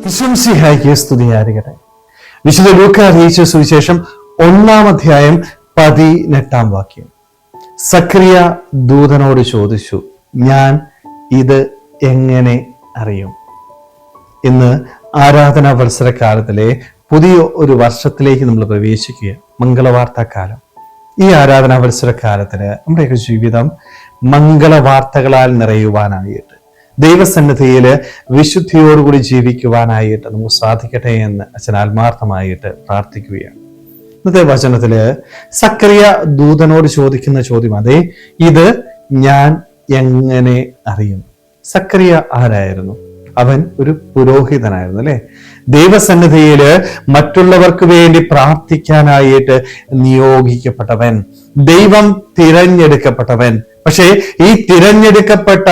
ഈശോമിശിഹായ്ക്ക് സ്തുതിയായിരിക്കട്ടെ. വിശുദ്ധ ലൂക്കാ അറിയിച്ച സുവിശേഷം 1-ാം അധ്യായം 18-ാം വാക്യം. സക്കറിയ ദൂതനോട് ചോദിച്ചു, ഞാൻ ഇത് എങ്ങനെ അറിയും? ഇന്ന് ആരാധനാ വത്സരകാലത്തിലെ പുതിയ ഒരു വർഷത്തിലേക്ക് നമ്മൾ പ്രവേശിക്കുക, മംഗളവാർത്താക്കാലം. ഈ ആരാധനാ വത്സരകാലത്തിന് നമ്മുടെയൊക്കെ ജീവിതം മംഗളവാർത്തകളാൽ നിറയുവാനായിട്ട്, ദൈവസന്നിധിയിൽ വിശുദ്ധിയോടുകൂടി ജീവിക്കുവാനായിട്ട് നമുക്ക് സാധിക്കട്ടെ എന്ന് അച്ഛൻ ആത്മാർത്ഥമായിട്ട് പ്രാർത്ഥിക്കുകയാണ്. ഇന്നത്തെ വചനത്തില് സക്കറിയ ദൂതനോട് ചോദിക്കുന്ന ചോദ്യം, അതെ, ഇത് ഞാൻ എങ്ങനെ അറിയും? സക്കറിയ ആരായിരുന്നു? അവൻ ഒരു പുരോഹിതനായിരുന്നു, അല്ലെ? ദൈവസന്നിധിയില് മറ്റുള്ളവർക്ക് വേണ്ടി പ്രാർത്ഥിക്കാനായിട്ട് നിയോഗിക്കപ്പെട്ടവൻ, ദൈവം തിരഞ്ഞെടുക്കപ്പെട്ടവൻ. പക്ഷേ ഈ തിരഞ്ഞെടുക്കപ്പെട്ട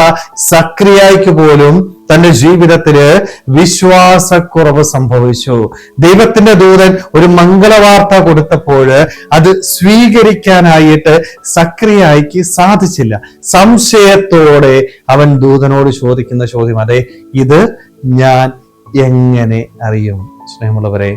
സക്കറിയായ്ക്ക് പോലും തന്റെ ജീവിതത്തില് വിശ്വാസക്കുറവ് സംഭവിച്ചു. ദൈവത്തിന്റെ ദൂതൻ ഒരു മംഗളവാർത്ത കൊടുത്തപ്പോൾ അത് സ്വീകരിക്കാനായിട്ട് സക്കറിയായ്ക്ക് സാധിച്ചില്ല. സംശയത്തോടെ അവൻ ദൂതനോട് ചോദിക്കുന്ന ചോദ്യം, അതെ, ഇത് ഞാൻ എങ്ങനെ അറിയും? സ്നേഹമുള്ളവരെ,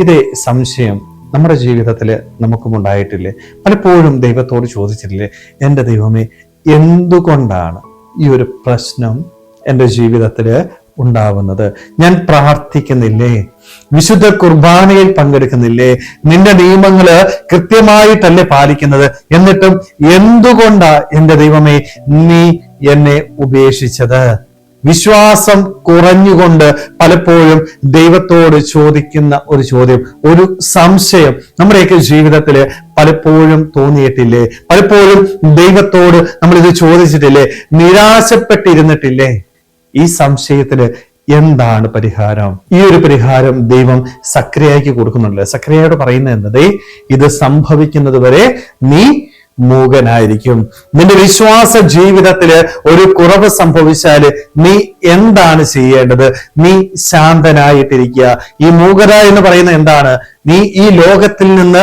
ഇതേ സംശയം നമ്മുടെ ജീവിതത്തിൽ നമുക്കും ഉണ്ടായിട്ടില്ലേ? പലപ്പോഴും ദൈവത്തോട് ചോദിച്ചിട്ടില്ലേ, എൻ്റെ ദൈവമേ, എന്തുകൊണ്ടാണ് ഈ ഒരു പ്രശ്നം എൻ്റെ ജീവിതത്തിൽ ഉണ്ടാവുന്നത്? ഞാൻ പ്രാർത്ഥിക്കുന്നില്ലേ? വിശുദ്ധ കുർബാനയിൽ പങ്കെടുക്കുന്നില്ലേ? നിന്റെ നിയമങ്ങള് കൃത്യമായിട്ടല്ലേ പാലിക്കുന്നത്? എന്നിട്ടും എന്തുകൊണ്ടാ എൻ്റെ ദൈവമേ നീ എന്നെ ഉപേക്ഷിച്ചത്? വിശ്വാസം കുറഞ്ഞുകൊണ്ട് പലപ്പോഴും ദൈവത്തോട് ചോദിക്കുന്ന ഒരു ചോദ്യം, ഒരു സംശയം നമ്മുടെയൊക്കെ ജീവിതത്തിൽ പലപ്പോഴും തോന്നിയിട്ടില്ലേ? പലപ്പോഴും ദൈവത്തോട് നമ്മൾ ഇത് ചോദിച്ചിട്ടില്ലേ? നിരാശപ്പെട്ടിരുന്നിട്ടില്ലേ? ഈ സംശയത്തിന് എന്താണ് പരിഹാരം? ഈ ഒരു പരിഹാരം ദൈവം സക്കറിയായ്ക്ക് കൊടുക്കുന്നുണ്ട്. സക്കറിയയോട് പറയുന്നത് എന്നത്, ഇത് സംഭവിക്കുന്നത് വരെ നീ മൂകനായിരിക്കും. നിന്റെ വിശ്വാസ ജീവിതത്തില് ഒരു കുറവ് സംഭവിച്ചാല് നീ എന്താണ് ചെയ്യേണ്ടത്? നീ ശാന്തനായിട്ടിരിക്കുക. ഈ മൂകത എന്ന് പറയുന്നത് എന്താണ്? നീ ഈ ലോകത്തിൽ നിന്ന്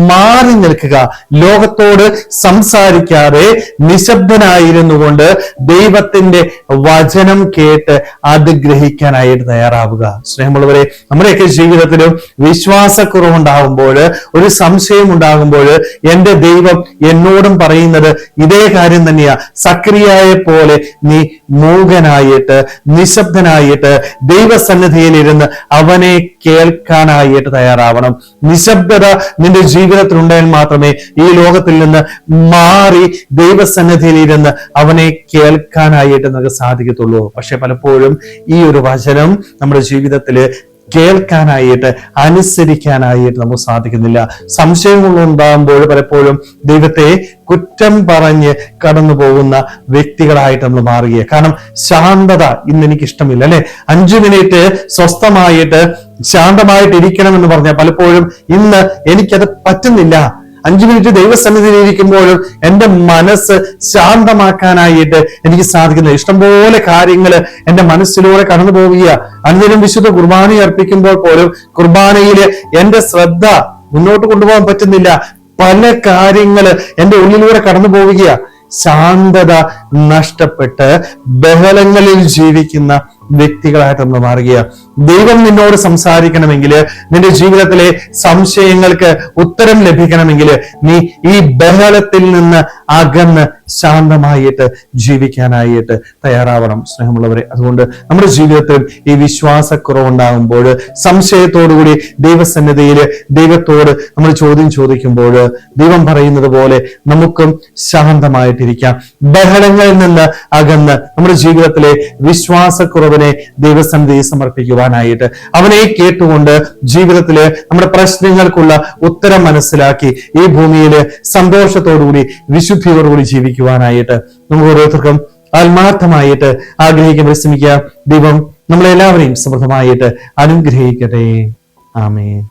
മാറി നിൽക്കുക. ലോകത്തോട് സംസാരിക്കാതെ നിശബ്ദനായിരുന്നു കൊണ്ട് ദൈവത്തിന്റെ വചനം കേട്ട് അത് ഗ്രഹിക്കാനായിട്ട് തയ്യാറാവുക. സ്നേഹമുള്ളവരെ, നമ്മുടെയൊക്കെ ജീവിതത്തിലും വിശ്വാസക്കുറവുണ്ടാകുമ്പോൾ, ഒരു സംശയം ഉണ്ടാകുമ്പോൾ എൻ്റെ ദൈവം എന്നോടും പറയുന്നത് ഇതേ കാര്യം തന്നെയാ. സക്കറിയയെ പോലെ നീ മൂകനായിട്ട് നിശബ്ദനായിട്ട് ദൈവസന്നിധിയിൽ ഇരുന്ന് അവനെ കേൾക്കാനായിട്ട് തയ്യാറാവണം. നിശബ്ദത നിന്റെ ജീവിതത്തിൽ ഉണ്ടായാൽ മാത്രമേ ഈ ലോകത്തിൽ നിന്ന് മാറി ദൈവസന്നിധിയിൽ ഇരുന്ന് അവനെ കേൾക്കാനായിട്ട് നമുക്ക് സാധിക്കത്തുള്ളൂ. പക്ഷെ പലപ്പോഴും ഈ ഒരു വചനം നമ്മുടെ ജീവിതത്തിൽ കേൾക്കാനായിട്ട്, അനുസരിക്കാനായിട്ട് നമുക്ക് സാധിക്കുന്നില്ല. സംശയങ്ങൾ ഉണ്ടാകുമ്പോൾ പലപ്പോഴും ദൈവത്തെ കുറ്റം പറഞ്ഞ് കടന്നു പോകുന്ന വ്യക്തികളായിട്ട് നമ്മൾ മാറുകയാണ്. കാരണം ശാന്തത ഇന്ന് എനിക്ക് ഇഷ്ടമില്ല, അല്ലെ? 5 മിനിറ്റ് സ്വസ്ഥമായിട്ട് ശാന്തമായിട്ട് ഇരിക്കണമെന്ന് പറഞ്ഞാൽ പലപ്പോഴും ഇന്ന് എനിക്കത് പറ്റുന്നില്ല. 5 മിനിറ്റ് ദൈവസന്നിധിയിൽ ഇരിക്കുമ്പോഴും എൻ്റെ മനസ്സ് ശാന്തമാക്കാനായിട്ട് എനിക്ക് സാധിക്കുന്നില്ല. ഇഷ്ടംപോലെ കാര്യങ്ങൾ എൻ്റെ മനസ്സിലൂടെ കടന്നു പോവുക. അനുദിനം വിശുദ്ധ കുർബാന അർപ്പിക്കുമ്പോൾ പോലും കുർബാനയില് എൻ്റെ ശ്രദ്ധ മുന്നോട്ട് കൊണ്ടുപോകാൻ പറ്റുന്നില്ല. പല കാര്യങ്ങൾ എൻ്റെ ഉള്ളിലൂടെ കടന്നു പോവുക. ശാന്തത നഷ്ടപ്പെട്ട് ബഹളങ്ങളിൽ ജീവിക്കുന്ന വ്യക്തികളായിട്ട് നമ്മൾ മാറുകയാണ്. ദൈവം നിന്നോട് സംസാരിക്കണമെങ്കിൽ, നിന്റെ ജീവിതത്തിലെ സംശയങ്ങൾക്ക് ഉത്തരം ലഭിക്കണമെങ്കിൽ നീ ഈ ബഹളത്തിൽ നിന്ന് അകന്ന് ശാന്തമായിട്ട് ജീവിക്കാനായിട്ട് തയ്യാറാവണം. സ്നേഹമുള്ളവരെ, അതുകൊണ്ട് നമ്മുടെ ജീവിതത്തിൽ ഈ വിശ്വാസക്കുറവുണ്ടാകുമ്പോൾ, സംശയത്തോടുകൂടി ദൈവസന്നിധിയിൽ ദൈവത്തോട് നമ്മൾ ചോദ്യം ചോദിക്കുമ്പോൾ, ദൈവം പറയുന്നത് പോലെ നമുക്കും ശാന്തമായിട്ടിരിക്കാം. ബഹളങ്ങളിൽ നിന്ന് അകന്ന് നമ്മുടെ ജീവിതത്തിലെ വിശ്വാസക്കുറവിനെ ദൈവസന്നിധിയിൽ സമർപ്പിക്കുവാനായിട്ട്, അവനെ കേട്ടുകൊണ്ട് ജീവിതത്തില് നമ്മുടെ പ്രശ്നങ്ങൾക്കുള്ള ഉത്തരം മനസ്സിലാക്കി ഈ ഭൂമിയിൽ സന്തോഷത്തോടുകൂടി വിശുദ്ധിയോടുകൂടി ജീവിക്കുവാനായിട്ട് നമുക്ക് ഓരോരുത്തർക്കും ആത്മാർത്ഥമായിട്ട് ആഗ്രഹിക്കാൻ പരിശ്രമിക്കുക. ദൈവം നമ്മളെല്ലാവരെയും സമൃദ്ധമായിട്ട് അനുഗ്രഹിക്കട്ടെ. ആമേൻ.